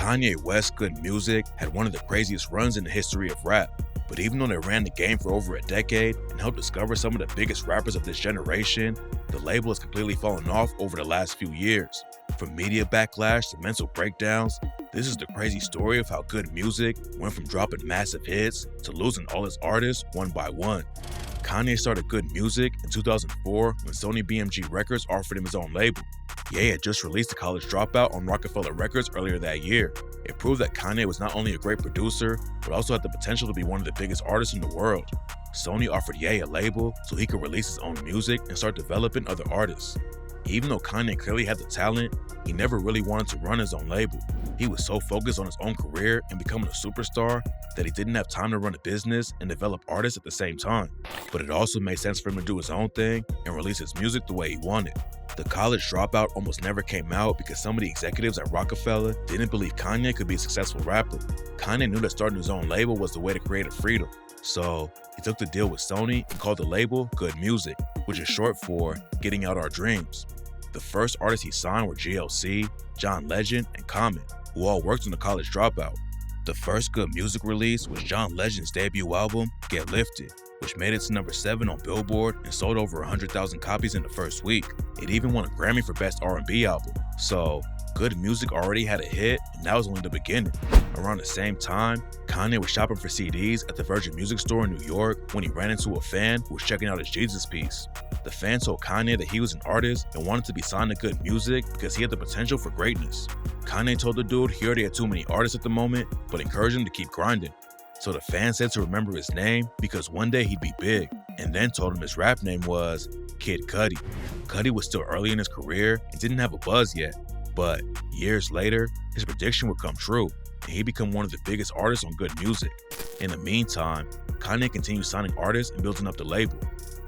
Kanye West's Good Music had one of the craziest runs in the history of rap, but even though they ran the game for over a decade and helped discover some of the biggest rappers of this generation, the label has completely fallen off over the last few years. From media backlash to mental breakdowns, this is the crazy story of how Good Music went from dropping massive hits to losing all its artists one by one. Kanye started Good Music in 2004 when Sony BMG Records offered him his own label. Ye had just released The College Dropout on Rockefeller Records earlier that year. It proved that Kanye was not only a great producer, but also had the potential to be one of the biggest artists in the world. Sony offered Ye a label so he could release his own music and start developing other artists. Even though Kanye clearly had the talent, he never really wanted to run his own label. He was so focused on his own career and becoming a superstar that he didn't have time to run a business and develop artists at the same time. But it also made sense for him to do his own thing and release his music the way he wanted. The College Dropout almost never came out because some of the executives at Rockefeller didn't believe Kanye could be a successful rapper. Kanye knew that starting his own label was the way to creative freedom. So he took the deal with Sony and called the label Good Music, which is short for Getting Out Our Dreams. The first artists he signed were GLC, John Legend, and Common, who all worked on The College Dropout. The first Good Music release was John Legend's debut album, Get Lifted, which made it to number 7 on Billboard and sold over 100,000 copies in the first week. It even won a Grammy for Best R&B Album. So, Good Music already had a hit, and that was only the beginning. Around the same time, Kanye was shopping for CDs at the Virgin Music Store in New York when he ran into a fan who was checking out his Jesus piece. The fan told Kanye that he was an artist and wanted to be signed to Good Music because he had the potential for greatness. Kanye told the dude he already had too many artists at the moment, but encouraged him to keep grinding. So the fan said to remember his name because one day he'd be big, and then told him his rap name was Kid Cudi. Cudi was still early in his career and didn't have a buzz yet, but years later, his prediction would come true, and he'd become one of the biggest artists on Good Music. In the meantime, Kanye continued signing artists and building up the label.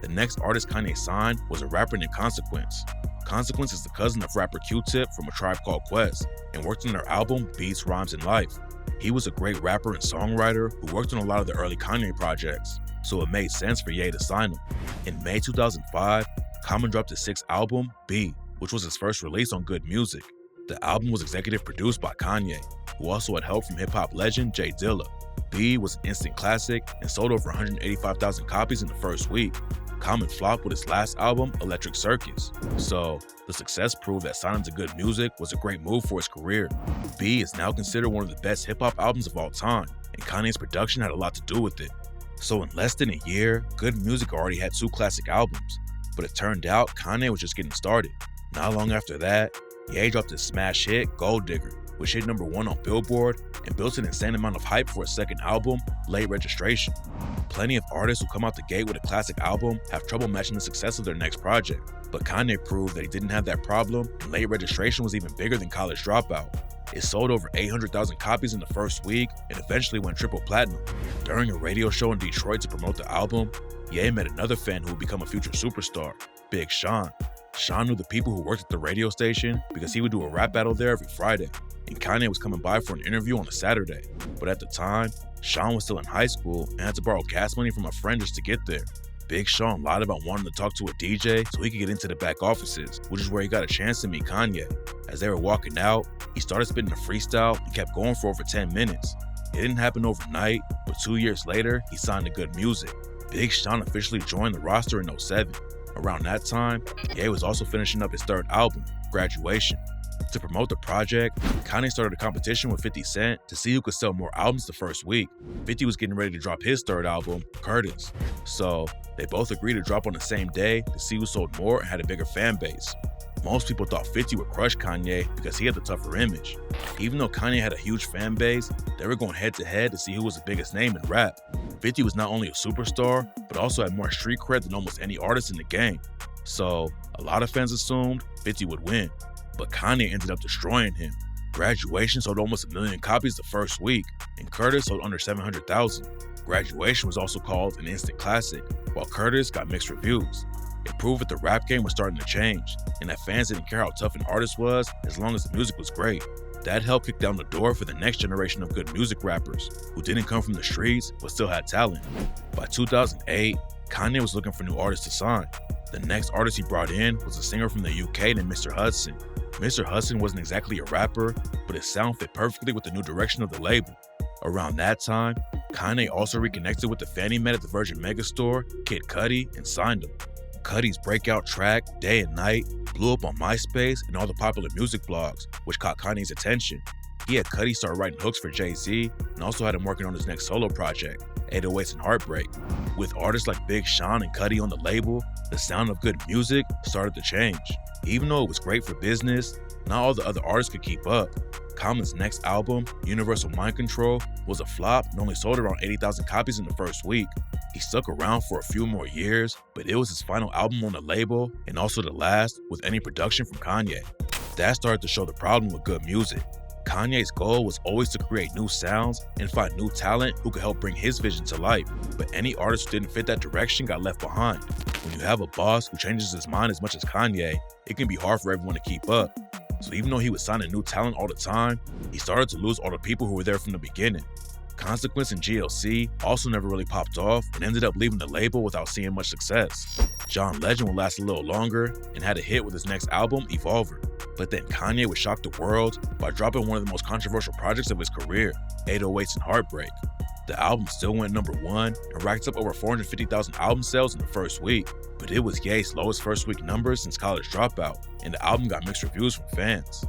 The next artist Kanye signed was a rapper named Consequence. Consequence is the cousin of rapper Q-Tip from A Tribe Called Quest and worked on their album Beats, Rhymes, and Life. He was a great rapper and songwriter who worked on a lot of the early Kanye projects, so it made sense for Ye to sign him. In May 2005, Common dropped his 6th album, B, which was his first release on Good Music. The album was executive produced by Kanye, who also had help from hip-hop legend Jay Dilla. B was an instant classic and sold over 185,000 copies in the first week. Common flopped with his last album, Electric Circus. So, the success proved that signing to Good Music was a great move for his career. B is now considered one of the best hip-hop albums of all time, and Kanye's production had a lot to do with it. So in less than a year, Good Music already had 2 classic albums, but it turned out Kanye was just getting started. Not long after that, Ye dropped his smash hit, Gold Digger, which hit number 1 on Billboard and built an insane amount of hype for his second album, Late Registration. Plenty of artists who come out the gate with a classic album have trouble matching the success of their next project, but Kanye proved that he didn't have that problem, and Late Registration was even bigger than College Dropout. It sold over 800,000 copies in the first week and eventually went triple platinum. During a radio show in Detroit to promote the album, Ye met another fan who would become a future superstar, Big Sean. Sean knew the people who worked at the radio station because he would do a rap battle there every Friday, and Kanye was coming by for an interview on a Saturday. But at the time, Sean was still in high school and had to borrow gas money from a friend just to get there. Big Sean lied about wanting to talk to a DJ so he could get into the back offices, which is where he got a chance to meet Kanye. As they were walking out, he started spitting a freestyle and kept going for over 10 minutes. It didn't happen overnight, but 2 years later, he signed to Good Music. Big Sean officially joined the roster in 2007. Around that time, Ye was also finishing up his 3rd album, Graduation. To promote the project, Kanye started a competition with 50 Cent to see who could sell more albums the first week. 50 was getting ready to drop his 3rd album, Curtis. So, they both agreed to drop on the same day to see who sold more and had a bigger fan base. Most people thought 50 would crush Kanye because he had the tougher image. Even though Kanye had a huge fan base, they were going head-to-head to see who was the biggest name in rap. 50 was not only a superstar, but also had more street cred than almost any artist in the game. So, a lot of fans assumed 50 would win, but Kanye ended up destroying him. Graduation sold almost 1 million copies the first week, and Curtis sold under 700,000. Graduation was also called an instant classic, while Curtis got mixed reviews. It proved that the rap game was starting to change, and that fans didn't care how tough an artist was as long as the music was great. That helped kick down the door for the next generation of Good Music rappers, who didn't come from the streets but still had talent. By 2008, Kanye was looking for new artists to sign. The next artist he brought in was a singer from the UK named Mr. Hudson. Mr. Hudson wasn't exactly a rapper, but his sound fit perfectly with the new direction of the label. Around that time, Kanye also reconnected with the Fannie Man at the Virgin Megastore, Kid Cudi, and signed him. Cudi's breakout track, Day and Night, blew up on MySpace and all the popular music blogs, which caught Kanye's attention. He had Cudi start writing hooks for Jay-Z and also had him working on his next solo project, 808s and Heartbreak. With artists like Big Sean and Cudi on the label, the sound of good music started to change. Even though it was great for business, not all the other artists could keep up. Common's next album, Universal Mind Control, was a flop and only sold around 80,000 copies in the first week. He stuck around for a few more years, but it was his final album on the label and also the last with any production from Kanye. That started to show the problem with good music. Kanye's goal was always to create new sounds and find new talent who could help bring his vision to life, but any artist who didn't fit that direction got left behind. When you have a boss who changes his mind as much as Kanye, it can be hard for everyone to keep up. So even though he was signing new talent all the time, he started to lose all the people who were there from the beginning. Consequence and GLC also never really popped off and ended up leaving the label without seeing much success. John Legend would last a little longer and had a hit with his next album, Evolver. But then Kanye would shock the world by dropping one of the most controversial projects of his career, 808s and Heartbreak. The album still went #1 and racked up over 450,000 album sales in the first week, but it was Ye's lowest first week numbers since College Dropout, and the album got mixed reviews from fans.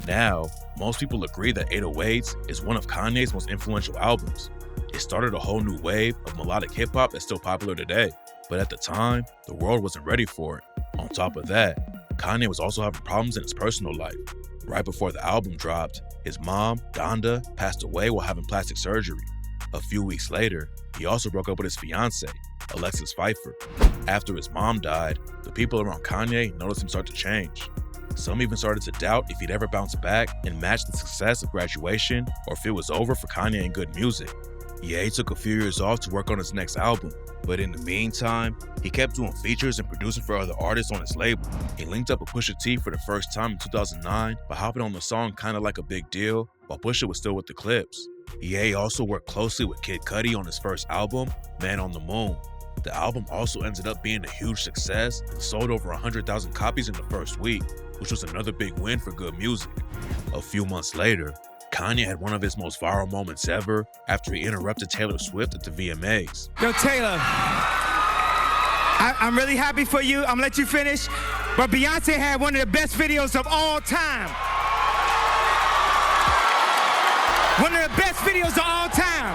Now, most people agree that 808s is one of Kanye's most influential albums. It started a whole new wave of melodic hip-hop that's still popular today, but at the time, the world wasn't ready for it. On top of that, Kanye was also having problems in his personal life. Right before the album dropped, his mom, Donda, passed away while having plastic surgery. A few weeks later, he also broke up with his fiancée, Alexis Pfeiffer. After his mom died, the people around Kanye noticed him start to change. Some even started to doubt if he'd ever bounce back and match the success of Graduation or if it was over for Kanye and good music. Ye took a few years off to work on his next album, but in the meantime, he kept doing features and producing for other artists on his label. He linked up with Pusha T for the first time in 2009 by hopping on the song Kinda Like a Big Deal while Pusha was still with the Clips. Ye also worked closely with Kid Cudi on his first album, Man on the Moon. The album also ended up being a huge success and sold over 100,000 copies in the first week, which was another big win for good music. A few months later, Kanye had one of his most viral moments ever after he interrupted Taylor Swift at the VMAs. Yo, Taylor, I'm really happy for you. I'm gonna let you finish. But Beyonce had one of the best videos of all time. One of the best videos of all time.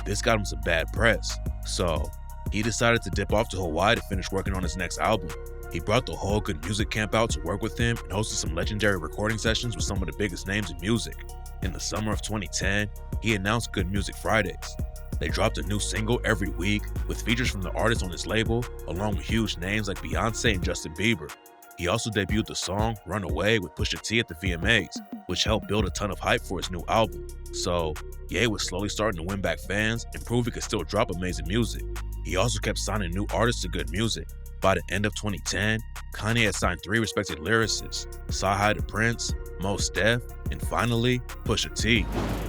This got him some bad press, so he decided to dip off to Hawaii to finish working on his next album. He brought the whole Good Music camp out to work with him and hosted some legendary recording sessions with some of the biggest names in music. In the summer of 2010, he announced Good Music Fridays. They dropped a new single every week with features from the artists on his label, along with huge names like Beyonce and Justin Bieber. He also debuted the song Runaway with Pusha T at the VMAs, which helped build a ton of hype for his new album. So, Ye was slowly starting to win back fans and prove he could still drop amazing music. He also kept signing new artists to Good Music. By the end of 2010, Kanye had signed 3 respected lyricists, Sci-Hi to Prince, Mos Def, and finally, Pusha T.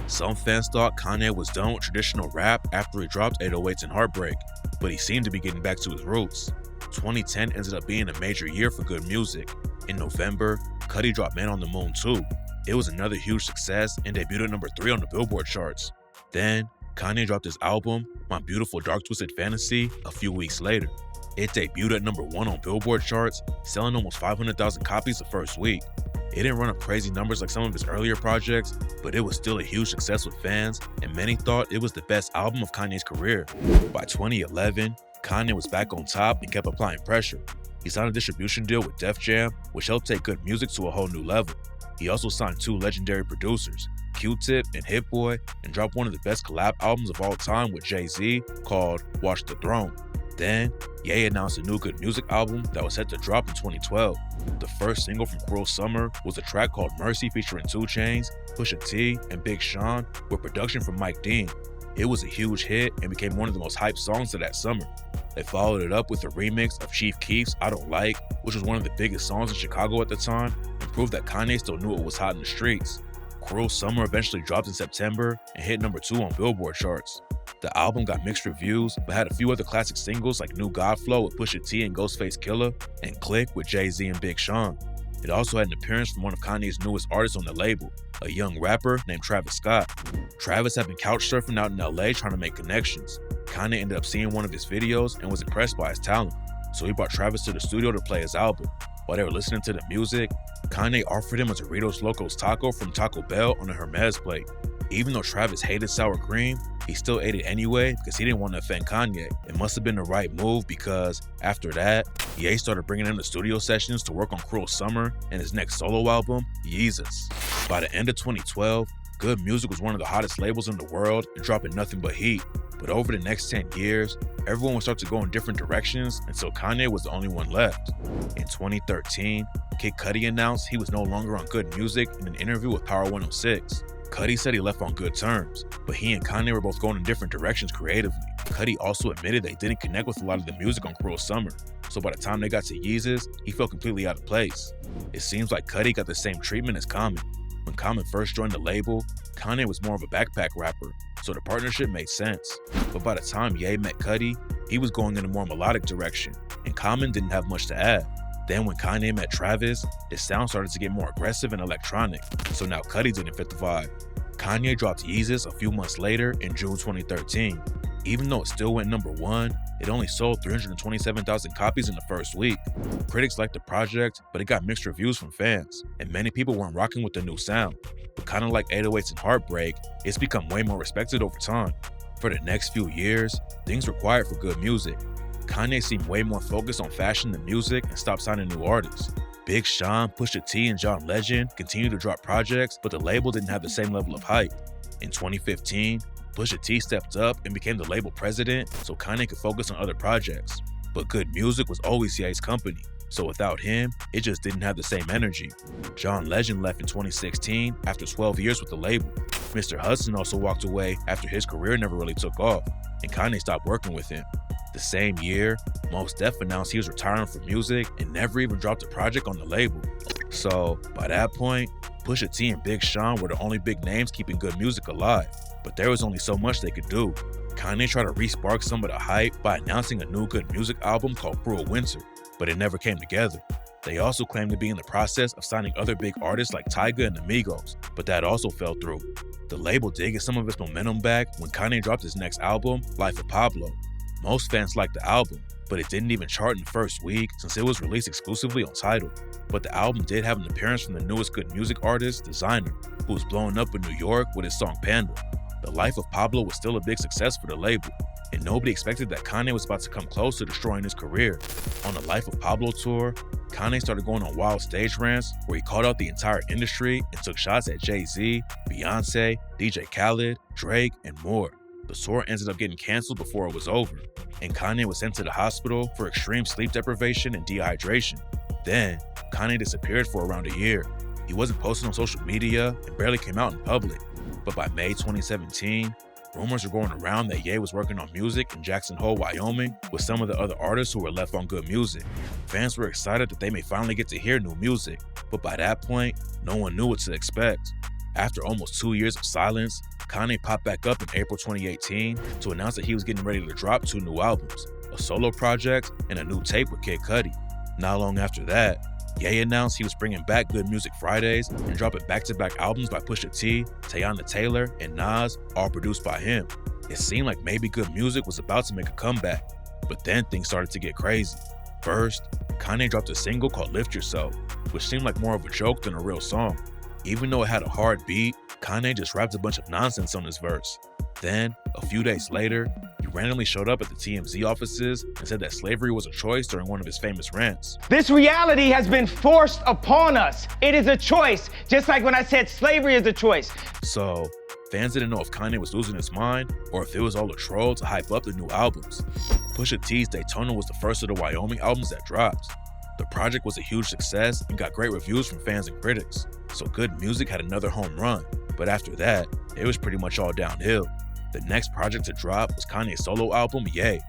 Some fans thought Kanye was done with traditional rap after he dropped 808s and Heartbreak, but he seemed to be getting back to his roots. 2010 ended up being a major year for good music. In November, Cudi dropped Man on the Moon 2. It was another huge success and debuted at #3 on the Billboard charts. Then, Kanye dropped his album, My Beautiful Dark Twisted Fantasy, a few weeks later. It debuted at #1 on Billboard charts, selling almost 500,000 copies the first week. It didn't run up crazy numbers like some of his earlier projects, but it was still a huge success with fans, and many thought it was the best album of Kanye's career. By 2011, Kanye was back on top and kept applying pressure. He signed a distribution deal with Def Jam, which helped take good music to a whole new level. He also signed 2 legendary producers, Q-Tip and Hit Boy, and dropped one of the best collab albums of all time with Jay-Z called Watch the Throne. Then, Ye announced a new Good Music album that was set to drop in 2012. The first single from Cruel Summer was a track called Mercy featuring 2 Chainz, Pusha T, and Big Sean with production from Mike Dean. It was a huge hit and became one of the most hyped songs of that summer. They followed it up with a remix of Chief Keef's I Don't Like, which was one of the biggest songs in Chicago at the time, and proved that Kanye still knew it was hot in the streets. Cruel Summer eventually dropped in September and hit #2 on Billboard charts. The album got mixed reviews, but had a few other classic singles like New God Flow with Pusha T and Ghostface Killah, and Click with Jay-Z and Big Sean. It also had an appearance from one of Kanye's newest artists on the label, a young rapper named Travis Scott. Travis had been couch surfing out in LA trying to make connections. Kanye ended up seeing one of his videos and was impressed by his talent, so he brought Travis to the studio to play his album. While they were listening to the music, Kanye offered him a Doritos Locos taco from Taco Bell on a Hermes plate. Even though Travis hated sour cream, he still ate it anyway because he didn't want to offend Kanye. It must have been the right move because, after that, Ye started bringing him to studio sessions to work on Cruel Summer and his next solo album, Yeezus. By the end of 2012, Good Music was one of the hottest labels in the world and dropping nothing but heat. But over the next 10 years, everyone would start to go in different directions until Kanye was the only one left. In 2013, Kid Cudi announced he was no longer on Good Music in an interview with Power 106. Cudi said he left on good terms, but he and Kanye were both going in different directions creatively. Cudi also admitted they didn't connect with a lot of the music on Cruel Summer, so by the time they got to Yeezus, he felt completely out of place. It seems like Cudi got the same treatment as Common. When Common first joined the label, Kanye was more of a backpack rapper, so the partnership made sense. But by the time Ye met Cudi, he was going in a more melodic direction, and Common didn't have much to add. Then when Kanye met Travis, his sound started to get more aggressive and electronic, so now Cudi didn't fit the vibe. Kanye dropped Yeezus a few months later in June 2013. Even though it still went #1, it only sold 327,000 copies in the first week. Critics liked the project, but it got mixed reviews from fans, and many people weren't rocking with the new sound. But kind of like 808s and Heartbreak, it's become way more respected over time. For the next few years, things were quiet for Good Music. Kanye seemed way more focused on fashion than music and stopped signing new artists. Big Sean, Pusha T, and John Legend continued to drop projects, but the label didn't have the same level of hype. In 2015, Pusha T stepped up and became the label president so Kanye could focus on other projects. But Good Music was always Ye's company, so without him, it just didn't have the same energy. John Legend left in 2016 after 12 years with the label. Mr. Hudson also walked away after his career never really took off, and Kanye stopped working with him. The same year, Mos Def announced he was retiring from music and never even dropped a project on the label. So, by that point, Pusha T and Big Sean were the only big names keeping Good Music alive, but there was only so much they could do. Kanye tried to re-spark some of the hype by announcing a new Good Music album called Cruel Winter, but it never came together. They also claimed to be in the process of signing other big artists like Tyga and the Migos, but that also fell through. The label did get some of its momentum back when Kanye dropped his next album, Life of Pablo. Most fans liked the album, but it didn't even chart in the first week since it was released exclusively on Tidal. But the album did have an appearance from the newest Good Music artist, Designer, who was blowing up in New York with his song Panda. The Life of Pablo was still a big success for the label, and nobody expected that Kanye was about to come close to destroying his career. On the Life of Pablo tour, Kanye started going on wild stage rants where he called out the entire industry and took shots at Jay-Z, Beyonce, DJ Khaled, Drake, and more. The tour ended up getting canceled before it was over, and Kanye was sent to the hospital for extreme sleep deprivation and dehydration. Then, Kanye disappeared for around a year. He wasn't posted on social media and barely came out in public. But by May 2017, rumors were going around that Ye was working on music in Jackson Hole, Wyoming, with some of the other artists who were left on Good Music. Fans were excited that they may finally get to hear new music, but by that point, no one knew what to expect. After almost 2 years of silence, Kanye popped back up in April 2018 to announce that he was getting ready to drop 2 new albums, a solo project and a new tape with Kid Cudi. Not long after that, Ye announced he was bringing back Good Music Fridays and dropping back-to-back albums by Pusha T, Teyana Taylor, and Nas, all produced by him. It seemed like maybe Good Music was about to make a comeback, but then things started to get crazy. First, Kanye dropped a single called Lift Yourself, which seemed like more of a joke than a real song. Even though it had a hard beat, Kanye just rapped a bunch of nonsense on his verse. Then, a few days later, he randomly showed up at the TMZ offices and said that slavery was a choice during one of his famous rants. This reality has been forced upon us. It is a choice, just like when I said slavery is a choice. So, fans didn't know if Kanye was losing his mind or if it was all a troll to hype up the new albums. Pusha T's Daytona was the first of the Wyoming albums that dropped. The project was a huge success and got great reviews from fans and critics, so Good Music had another home run. But after that, it was pretty much all downhill. The next project to drop was Kanye's solo album, Ye.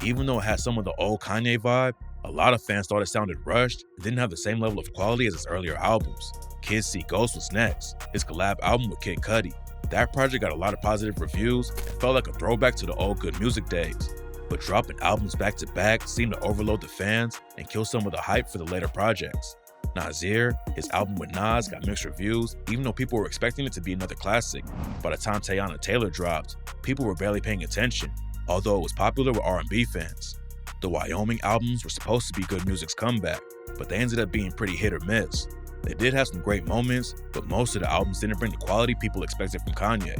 Even though it had some of the old Kanye vibe, a lot of fans thought it sounded rushed and didn't have the same level of quality as his earlier albums. Kids See Ghost was next, his collab album with Kid Cudi. That project got a lot of positive reviews and felt like a throwback to the old Good Music days. But dropping albums back to back seemed to overload the fans and kill some of the hype for the later projects. Nasir, his album with Nas, got mixed reviews, even though people were expecting it to be another classic. By the time Teyana Taylor dropped, people were barely paying attention, although it was popular with R&B fans. The Wyoming albums were supposed to be Good Music's comeback, but they ended up being pretty hit or miss. They did have some great moments, but most of the albums didn't bring the quality people expected from Kanye.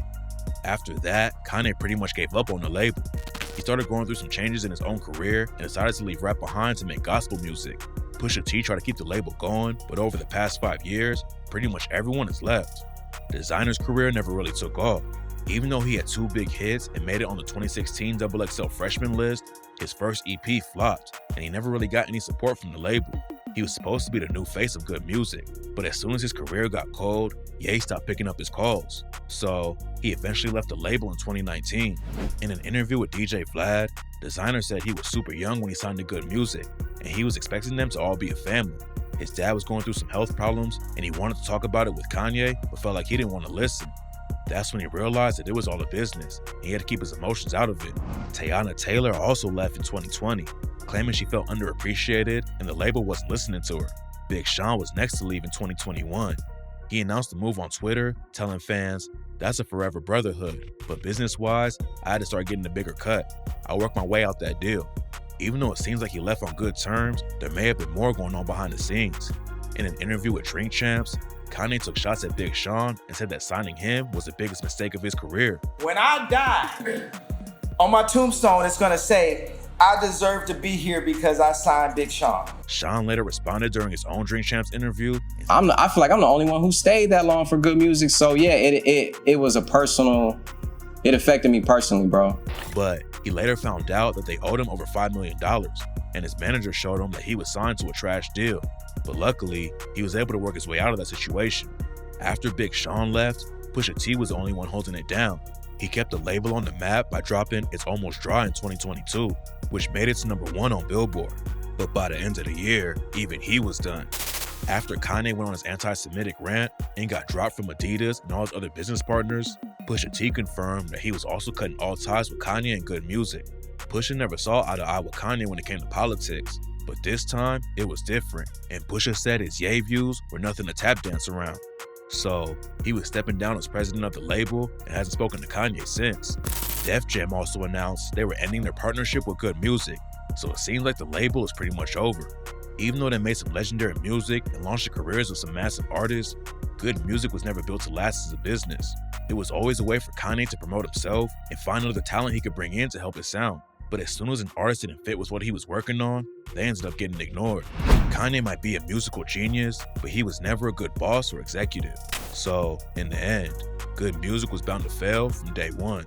After that, Kanye pretty much gave up on the label. He started going through some changes in his own career and decided to leave rap behind to make gospel music. Pusha T tried to keep the label going, but over the past 5 years, pretty much everyone has left. Designer's career never really took off. Even though he had 2 big hits and made it on the 2016 XXL Freshman list, his first EP flopped, and he never really got any support from the label. He was supposed to be the new face of Good Music, but as soon as his career got cold, Ye stopped picking up his calls. So, he eventually left the label in 2019. In an interview with DJ Vlad, Designer said he was super young when he signed to Good Music, and he was expecting them to all be a family. His dad was going through some health problems, and he wanted to talk about it with Kanye, but felt like he didn't want to listen. That's when he realized that it was all a business, and he had to keep his emotions out of it. Teyana Taylor also left in 2020, claiming she felt underappreciated and the label wasn't listening to her. Big Sean was next to leave in 2021. He announced the move on Twitter, telling fans, "That's a forever brotherhood, but business-wise, I had to start getting a bigger cut. I worked my way out that deal." Even though it seems like he left on good terms, there may have been more going on behind the scenes. In an interview with Drink Champs, Kanye took shots at Big Sean and said that signing him was the biggest mistake of his career. "When I die, on my tombstone, it's gonna say, I deserve to be here because I signed Big Sean." Sean later responded during his own Drink Champs interview. I feel like I'm the only one who stayed that long for Good Music, so yeah, it was it affected me personally, bro. But he later found out that they owed him over $5 million, and his manager showed him that he was signed to a trash deal. But luckily, he was able to work his way out of that situation. After Big Sean left, Pusha T was the only one holding it down. He kept the label on the map by dropping It's Almost Dry in 2022, which made it to #1 on Billboard. But by the end of the year, even he was done. After Kanye went on his anti-Semitic rant and got dropped from Adidas and all his other business partners, Pusha T confirmed that he was also cutting all ties with Kanye and Good Music. Pusha never saw eye to eye with Kanye when it came to politics, but this time it was different, and Pusha said his Ye views were nothing to tap dance around. So, he was stepping down as president of the label and hasn't spoken to Kanye since. Def Jam also announced they were ending their partnership with Good Music, so it seems like the label is pretty much over. Even though they made some legendary music and launched the careers of some massive artists, Good Music was never built to last as a business. It was always a way for Kanye to promote himself and find other talent he could bring in to help his sound. But as soon as an artist didn't fit with what he was working on, they ended up getting ignored. Kanye might be a musical genius, but he was never a good boss or executive. So, in the end, Good Music was bound to fail from day one.